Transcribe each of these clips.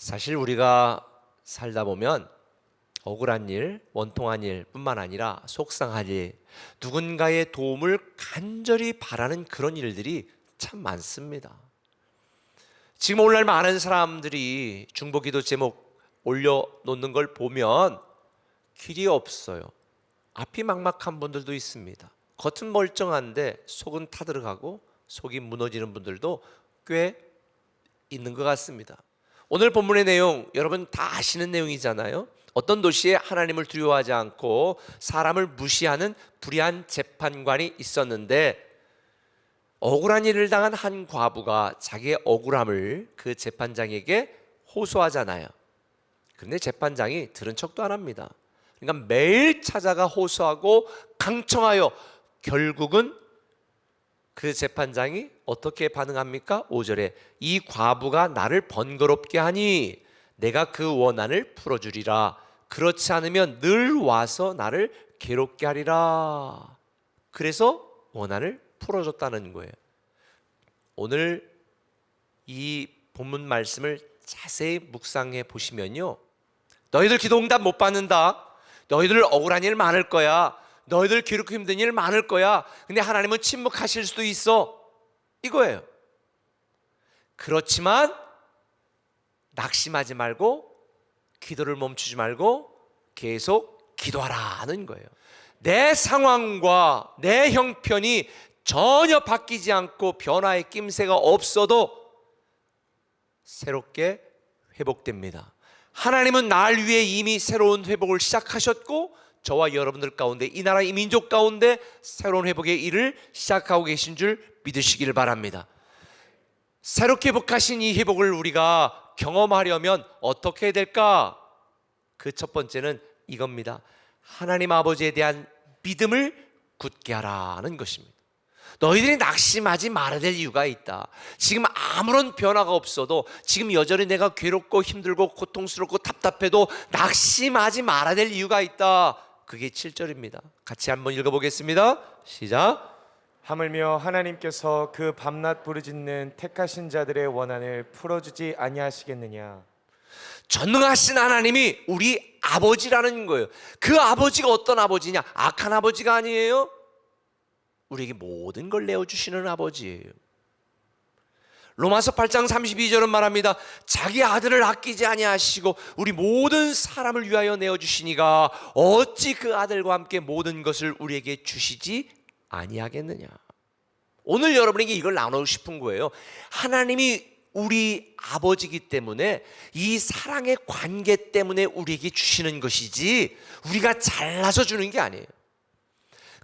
사실 우리가 살다 보면 억울한 일, 원통한 일뿐만 아니라 속상한 일, 누군가의 도움을 간절히 바라는 그런 일들이 참 많습니다. 지금 오늘날 많은 사람들이 중보기도 제목 올려놓는 걸 보면 길이 없어요. 앞이 막막한 분들도 있습니다. 겉은 멀쩡한데 속은 타들어가고 속이 무너지는 분들도 꽤 있는 것 같습니다. 오늘 본문의 내용 여러분 다 아시는 내용이잖아요. 어떤 도시에 하나님을 두려워하지 않고 사람을 무시하는 불의한 재판관이 있었는데 억울한 일을 당한 한 과부가 자기의 억울함을 그 재판장에게 호소하잖아요. 그런데 재판장이 들은 척도 안 합니다. 그러니까 매일 찾아가 호소하고 강청하여 결국은 그 재판장이 어떻게 반응합니까? 5절에 이 과부가 나를 번거롭게 하니 내가 그 원한을 풀어주리라. 그렇지 않으면 늘 와서 나를 괴롭게 하리라. 그래서 원한을 풀어줬다는 거예요. 오늘 이 본문 말씀을 자세히 묵상해 보시면요, 너희들 기도 응답 못 받는다, 너희들 억울한 일 많을 거야, 너희들 괴롭고 힘든 일 많을 거야, 근데 하나님은 침묵하실 수도 있어, 이거예요. 그렇지만 낙심하지 말고 기도를 멈추지 말고 계속 기도하라는 거예요. 내 상황과 내 형편이 전혀 바뀌지 않고 변화의 낌새가 없어도 새롭게 회복됩니다. 하나님은 날 위해 이미 새로운 회복을 시작하셨고 저와 여러분들 가운데, 이 나라 이 민족 가운데 새로운 회복의 일을 시작하고 계신 줄 믿으시기를 바랍니다. 새롭게 회복하신 이 회복을 우리가 경험하려면 어떻게 해야 될까? 그 첫 번째는 이겁니다. 하나님 아버지에 대한 믿음을 굳게 하라는 것입니다. 너희들이 낙심하지 말아야 될 이유가 있다. 지금 아무런 변화가 없어도, 지금 여전히 내가 괴롭고 힘들고 고통스럽고 답답해도 낙심하지 말아야 될 이유가 있다. 그게 7절입니다. 같이 한번 읽어보겠습니다. 시작. 하물며 하나님께서 그 밤낮 부르짖는 택하신 자들의 원한을 풀어주지 아니하시겠느냐. 전능하신 하나님이 우리 아버지라는 거예요. 그 아버지가 어떤 아버지냐? 악한 아버지가 아니에요. 우리에게 모든 걸 내어주시는 아버지예요. 로마서 8장 32절은 말합니다. 자기 아들을 아끼지 아니하시고 우리 모든 사람을 위하여 내어주시니가 어찌 그 아들과 함께 모든 것을 우리에게 주시지 아니하겠느냐. 오늘 여러분에게 이걸 나누고 싶은 거예요. 하나님이 우리 아버지이기 때문에 이 사랑의 관계 때문에 우리에게 주시는 것이지 우리가 잘나서 주는 게 아니에요.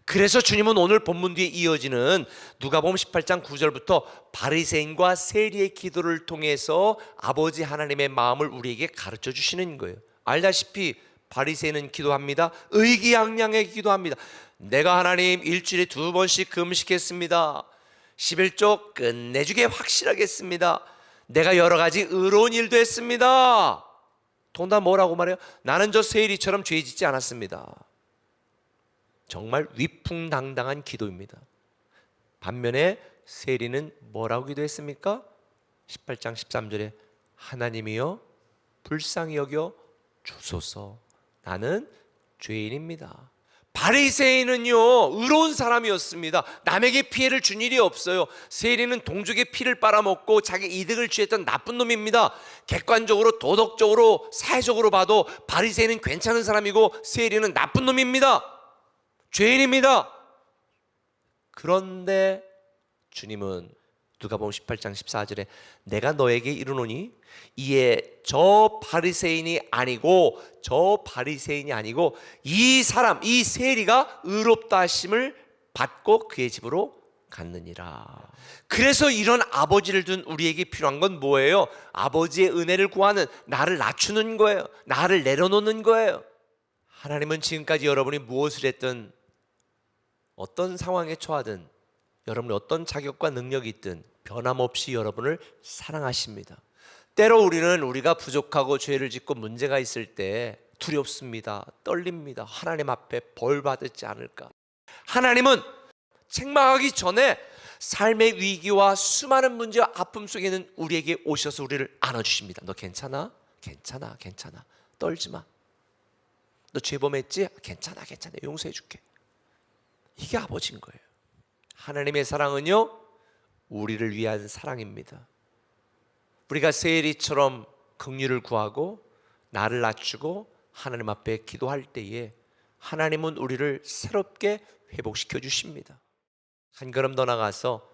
그래서 주님은 오늘 본문 뒤에 이어지는 누가복음 18장 9절부터 바리새인과 세리의 기도를 통해서 아버지 하나님의 마음을 우리에게 가르쳐 주시는 거예요. 알다시피 바리새인은 기도합니다. 의기양양하게 기도합니다. 내가 하나님 일주일에 2번씩 금식했습니다. 11조 끝내주게 확실하게 했습니다. 내가 여러 가지 의로운 일도 했습니다. 통다 뭐라고 말해요? 나는 저 세리처럼 죄 짓지 않았습니다. 정말 위풍당당한 기도입니다. 반면에 세리는 뭐라고 기도했습니까? 18장 13절에 하나님이여 불쌍히 여겨 주소서, 나는 죄인입니다. 바리새인은요 의로운 사람이었습니다. 남에게 피해를 준 일이 없어요. 세리는 동족의 피를 빨아먹고 자기 이득을 취했던 나쁜 놈입니다. 객관적으로 도덕적으로 사회적으로 봐도 바리새인은 괜찮은 사람이고 세리는 나쁜 놈입니다. 죄인입니다. 그런데 주님은 누가복음 18장 14절에 내가 너에게 이르노니 이에 저 바리새인이 아니고 이 사람, 이 세리가 의롭다 하심을 받고 그의 집으로 갔느니라. 그래서 이런 아버지를 둔 우리에게 필요한 건 뭐예요? 아버지의 은혜를 구하는, 나를 낮추는 거예요. 나를 내려놓는 거예요. 하나님은 지금까지 여러분이 무엇을 했든, 어떤 상황에 처하든, 여러분이 어떤 자격과 능력이 있든 변함없이 여러분을 사랑하십니다. 때로 우리가 부족하고 죄를 짓고 문제가 있을 때 두렵습니다. 떨립니다. 하나님 앞에 벌 받지 않을까. 하나님은 책망하기 전에 삶의 위기와 수많은 문제와 아픔 속에는 우리에게 오셔서 우리를 안아주십니다. 너 괜찮아? 괜찮아, 괜찮아. 떨지 마. 너 죄범했지? 괜찮아, 괜찮아. 용서해 줄게. 이게 아버지인 거예요. 하나님의 사랑은요, 우리를 위한 사랑입니다. 우리가 세엘이처럼 긍휼을 구하고 나를 낮추고 하나님 앞에 기도할 때에 하나님은 우리를 새롭게 회복시켜 주십니다. 한 걸음 더 나가서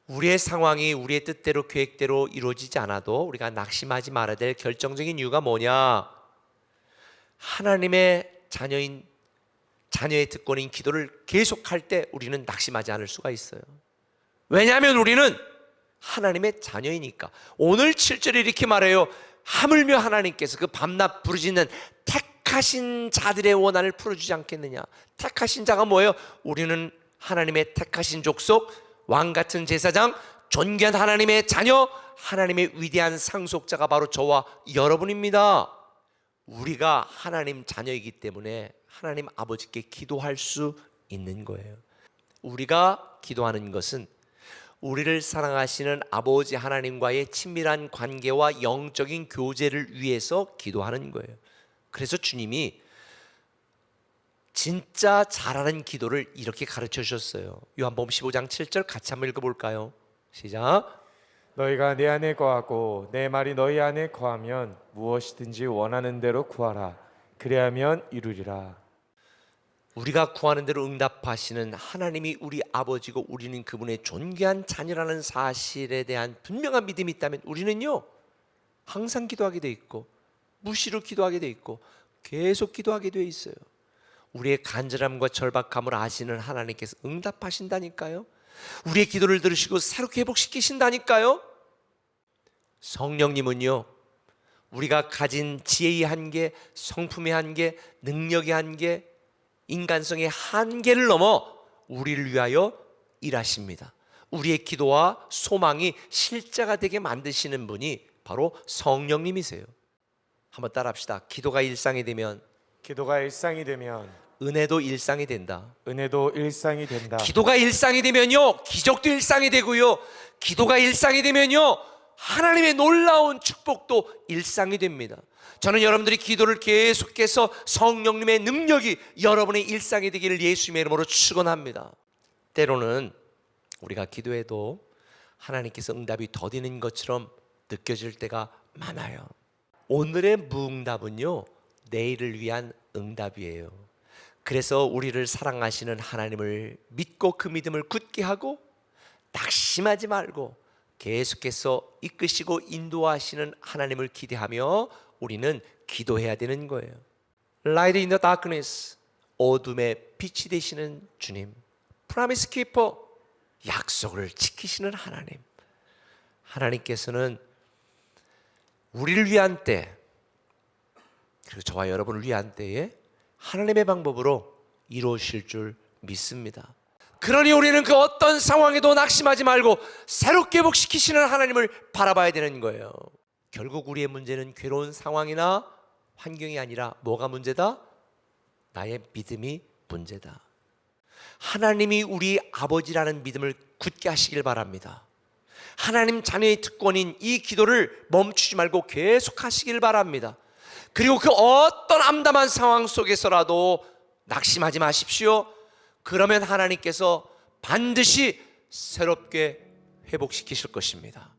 우리의 상황이 우리의 뜻대로 계획대로 이루어지지 않아도 우리가 낙심하지 말아야 될 결정적인 이유가 뭐냐? 하나님의 자녀의 특권인 기도를 계속할 때 우리는 낙심하지 않을 수가 있어요. 왜냐하면 우리는 하나님의 자녀이니까. 오늘 7절에 이렇게 말해요. 하물며 하나님께서 그 밤낮 부르짖는 택하신 자들의 원한을 풀어주지 않겠느냐. 택하신 자가 뭐예요? 우리는 하나님의 택하신 족속, 왕같은 제사장, 존귀한 하나님의 자녀, 하나님의 위대한 상속자가 바로 저와 여러분입니다. 우리가 하나님 자녀이기 때문에 하나님 아버지께 기도할 수 있는 거예요. 우리가 기도하는 것은 우리를 사랑하시는 아버지 하나님과의 친밀한 관계와 영적인 교제를 위해서 기도하는 거예요. 그래서 주님이 진짜 잘하는 기도를 이렇게 가르쳐 주셨어요. 요한복음 15장 7절 같이 한번 읽어볼까요? 시작. 너희가 내 안에 거하고 내 말이 너희 안에 거하면 무엇이든지 원하는 대로 구하라. 그래야면 이루리라. 우리가 구하는 대로 응답하시는 하나님이 우리 아버지고 우리는 그분의 존귀한 자녀라는 사실에 대한 분명한 믿음이 있다면 우리는요, 항상 기도하게 돼 있고 무시로 기도하게 돼 있고 계속 기도하게 돼 있어요. 우리의 간절함과 절박함을 아시는 하나님께서 응답하신다니까요. 우리의 기도를 들으시고 새롭게 회복시키신다니까요. 성령님은요, 우리가 가진 지혜의 한계, 성품의 한계, 능력의 한계, 인간성의 한계를 넘어 우리를 위하여 일하십니다. 우리의 기도와 소망이 실제가 되게 만드시는 분이 바로 성령님이세요. 한번 따라합시다. 기도가 일상이 되면 은혜도 일상이 된다. 은혜도 일상이 된다. 기도가 일상이 되면요, 기적도 일상이 되고요, 기도가 일상이 되면요, 하나님의 놀라운 축복도 일상이 됩니다. 저는 여러분들이 기도를 계속해서 성령님의 능력이 여러분의 일상이 되기를 예수님의 이름으로 축원합니다. 때로는 우리가 기도해도 하나님께서 응답이 더디는 것처럼 느껴질 때가 많아요. 오늘의 무응답은요, 내일을 위한 응답이에요. 그래서 우리를 사랑하시는 하나님을 믿고 그 믿음을 굳게 하고 낙심하지 말고 계속해서 이끄시고 인도하시는 하나님을 기대하며 우리는 기도해야 되는 거예요. Light in the darkness, 어둠의 빛이 되시는 주님, Promise Keeper, 약속을 지키시는 하나님. 하나님께서는 우리를 위한 때, 그리고 저와 여러분을 위한 때에 하나님의 방법으로 이루어질 줄 믿습니다. 그러니 우리는 그 어떤 상황에도 낙심하지 말고 새롭게 회복시키시는 하나님을 바라봐야 되는 거예요. 결국 우리의 문제는 괴로운 상황이나 환경이 아니라 뭐가 문제다? 나의 믿음이 문제다. 하나님이 우리 아버지라는 믿음을 굳게 하시길 바랍니다. 하나님 자녀의 특권인 이 기도를 멈추지 말고 계속 하시길 바랍니다. 그리고 그 어떤 암담한 상황 속에서라도 낙심하지 마십시오. 그러면 하나님께서 반드시 새롭게 회복시키실 것입니다.